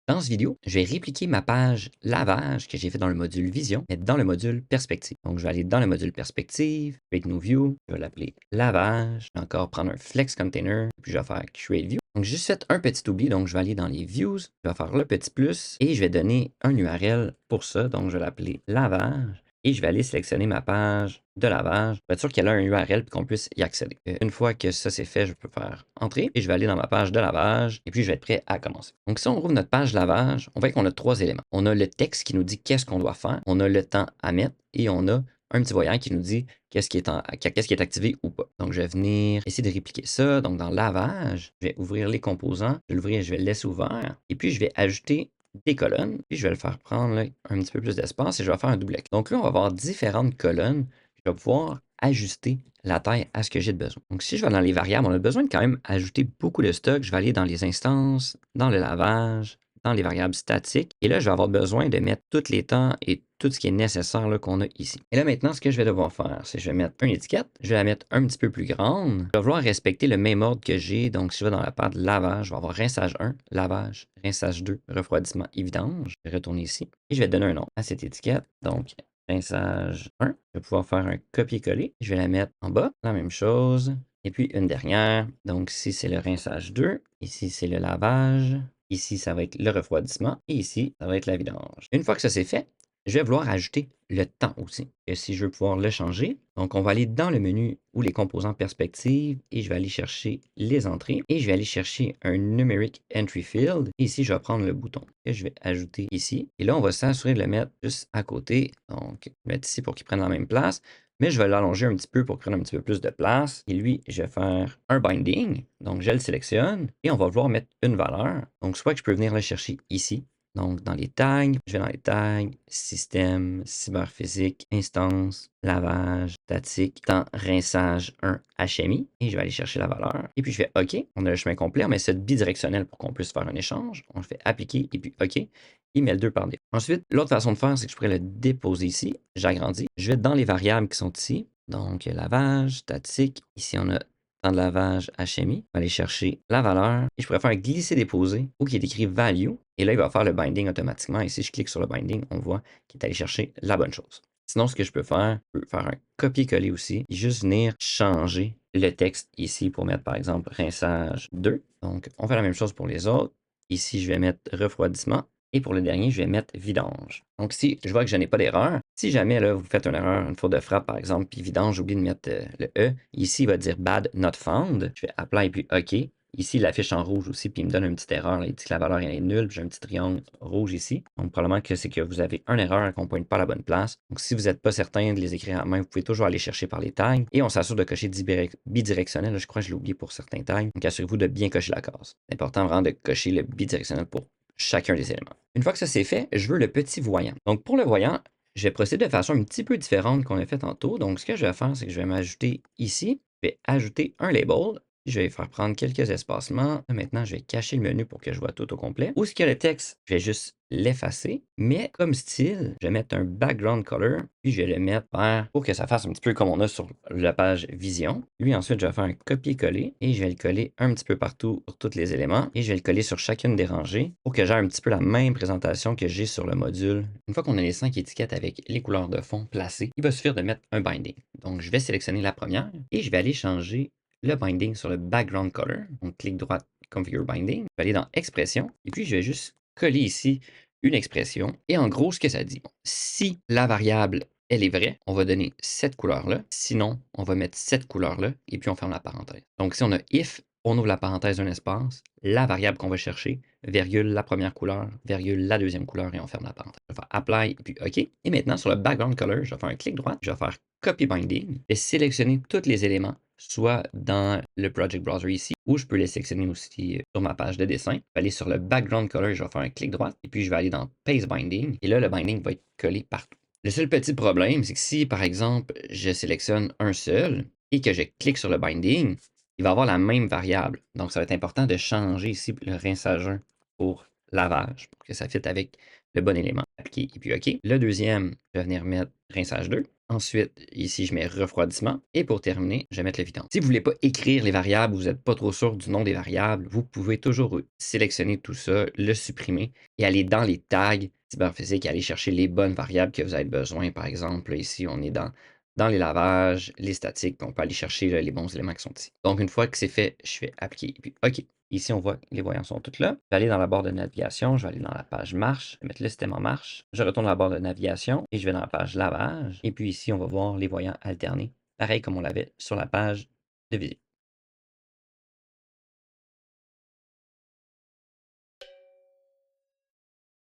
Dans cette vidéo, je vais répliquer ma page lavage que j'ai fait dans le module Vision, mais dans le module Perspective. Donc, je vais aller dans le module Perspective, Create New View, je vais l'appeler Lavage, je vais encore prendre un Flex Container, puis je vais faire Create View. Donc, j'ai juste fait un petit oubli, donc je vais aller dans les Views, je vais faire le petit plus, et je vais donner un URL pour ça, donc je vais l'appeler Lavage. Et je vais aller sélectionner ma page de lavage pour être sûr qu'elle a un URL et qu'on puisse y accéder. Une fois que ça c'est fait, je peux faire entrer et je vais aller dans ma page de lavage et puis je vais être prêt à commencer. Donc si on ouvre notre page lavage, on voit qu'on a 3 éléments. On a le texte qui nous dit qu'est-ce qu'on doit faire, on a le temps à mettre et on a un petit voyant qui nous dit qu'est-ce qui est activé ou pas. Donc, je vais venir essayer de répliquer ça. Donc, dans lavage, je vais ouvrir les composants, je vais l'ouvrir, je vais le laisser ouvert et puis je vais ajouter des colonnes, puis je vais le faire prendre là, un petit peu plus d'espace et je vais faire un double clic. Donc là, on va avoir différentes colonnes. Je vais pouvoir ajuster la taille à ce que j'ai de besoin. Donc si je vais dans les variables, on a besoin de quand même ajouter beaucoup de stock. Je vais aller dans les instances, dans le lavage, dans les variables statiques. Et là, je vais avoir besoin de mettre tous les temps et tout ce qui est nécessaire qu'on a ici. Et là, maintenant, ce que je vais devoir faire, c'est que je vais mettre une étiquette. Je vais la mettre un petit peu plus grande. Je vais vouloir respecter le même ordre que j'ai. Donc, si je vais dans la part de lavage, je vais avoir rinçage 1, lavage, rinçage 2, refroidissement et vidange. Je vais retourner ici. Et je vais donner un nom à cette étiquette. Donc, rinçage 1. Je vais pouvoir faire un copier-coller. Je vais la mettre en bas. La même chose. Et puis, une dernière. Donc, ici, c'est le rinçage 2. Ici, c'est le lavage. Ici, ça va être le refroidissement. Et ici, ça va être la vidange. Une fois que ça c'est fait, je vais vouloir ajouter le temps aussi. Et si je veux pouvoir le changer, donc on va aller dans le menu ou les composants perspective et je vais aller chercher les entrées et je vais aller chercher un numeric entry field. Et ici, je vais prendre le bouton que je vais ajouter ici. Et là, on va s'assurer de le mettre juste à côté. Donc, je vais mettre ici pour qu'il prenne la même place. Mais je vais l'allonger un petit peu pour prendre un petit peu plus de place. Et lui, je vais faire un binding. Donc, je le sélectionne et on va vouloir mettre une valeur. Donc, soit que je peux venir le chercher ici. Donc, dans les tags, je vais dans les tags, système, cyberphysique, instance, lavage, statique, temps, rinçage 1, HMI, et je vais aller chercher la valeur. Et puis, je fais OK. On a le chemin complet, on met ça bidirectionnel pour qu'on puisse faire un échange. On le fait appliquer, et puis OK. Il met le 2 par défaut. Ensuite, l'autre façon de faire, c'est que je pourrais le déposer ici. J'agrandis. Je vais dans les variables qui sont ici. Donc, lavage, statique. Ici, on a temps de lavage HMI. On va aller chercher la valeur. Et je pourrais faire un glisser-déposer ou qui est écrit value. Et là, il va faire le binding automatiquement. Et si je clique sur le binding, on voit qu'il est allé chercher la bonne chose. Sinon, ce que je peux faire un copier-coller aussi et juste venir changer le texte ici pour mettre, par exemple, rinçage 2. Donc, on fait la même chose pour les autres. Ici, je vais mettre refroidissement. Et pour le dernier, je vais mettre vidange. Donc, si je vois que je n'ai pas d'erreur, si jamais là, vous faites une erreur, une faute de frappe par exemple, puis vidange, j'oublie de mettre le E, ici, il va dire bad not found. Je fais apply puis OK. Ici, il affiche en rouge aussi, puis il me donne une petite erreur. Là, il dit que la valeur est nulle, puis j'ai un petit triangle rouge ici. Donc, probablement que c'est que vous avez une erreur et qu'on ne pointe pas à la bonne place. Donc, si vous n'êtes pas certain de les écrire en main, vous pouvez toujours aller chercher par les tags. Et on s'assure de cocher bidirectionnel. Là, je crois que je l'ai oublié pour certains tags. Donc, assurez-vous de bien cocher la case. C'est important vraiment de cocher le bidirectionnel pour chacun des éléments. Une fois que ça c'est fait, je veux le petit voyant. Donc, pour le voyant, je vais procéder de façon un petit peu différente qu'on a fait tantôt. Donc, ce que je vais faire, c'est que je vais m'ajouter ici, je vais ajouter un label. Je vais faire prendre quelques espacements. Maintenant, je vais cacher le menu pour que je vois tout au complet. Où est-ce qu'il y a le texte? Je vais juste l'effacer. Mais comme style, je vais mettre un background color, puis je vais le mettre vert pour que ça fasse un petit peu comme on a sur la page Vision. Lui, ensuite, je vais faire un copier-coller et je vais le coller un petit peu partout sur tous les éléments et je vais le coller sur chacune des rangées pour que j'ai un petit peu la même présentation que j'ai sur le module. Une fois qu'on a les 5 étiquettes avec les couleurs de fond placées, il va suffire de mettre un binding. Donc, je vais sélectionner la première et je vais aller changer le binding sur le background color. Donc, clic droit, configure binding. Je vais aller dans expression et puis je vais juste coller ici une expression. Et en gros, ce que ça dit, si la variable, elle est vraie, on va donner cette couleur-là. Sinon, on va mettre cette couleur-là et puis on ferme la parenthèse. Donc, si on a if, on ouvre la parenthèse d'un espace, la variable qu'on va chercher, virgule la première couleur, virgule la deuxième couleur et on ferme la parenthèse. Je vais faire apply et puis OK. Et maintenant, sur le background color, je vais faire un clic droit, je vais faire copy binding et sélectionner tous les éléments soit dans le Project Browser ici, ou je peux les sélectionner aussi sur ma page de dessin. Je vais aller sur le Background Color, je vais faire un clic droit, et puis je vais aller dans Paste Binding, et là, le binding va être collé partout. Le seul petit problème, c'est que si, par exemple, je sélectionne un seul, et que je clique sur le binding, il va avoir la même variable. Donc, ça va être important de changer ici le rinçage 1 pour lavage, pour que ça fitte avec le bon élément, appliquer et puis OK. Le deuxième, je vais venir mettre rinçage 2. Ensuite, ici, je mets refroidissement. Et pour terminer, je vais mettre le vidange. Si vous ne voulez pas écrire les variables, vous n'êtes pas trop sûr du nom des variables, vous pouvez toujours sélectionner tout ça, le supprimer et aller dans les tags cyberphysique et aller chercher les bonnes variables que vous avez besoin. Par exemple, ici, on est dans les lavages, les statiques, puis on peut aller chercher là, les bons éléments qui sont ici. Donc, une fois que c'est fait, je fais appliquer. Et puis, OK. Ici, on voit que les voyants sont tous là. Je vais aller dans la barre de navigation, je vais aller dans la page marche, je vais mettre le système en marche. Je retourne dans la barre de navigation et je vais dans la page lavage. Et puis ici, on va voir les voyants alternés, pareil comme on l'avait sur la page de visite.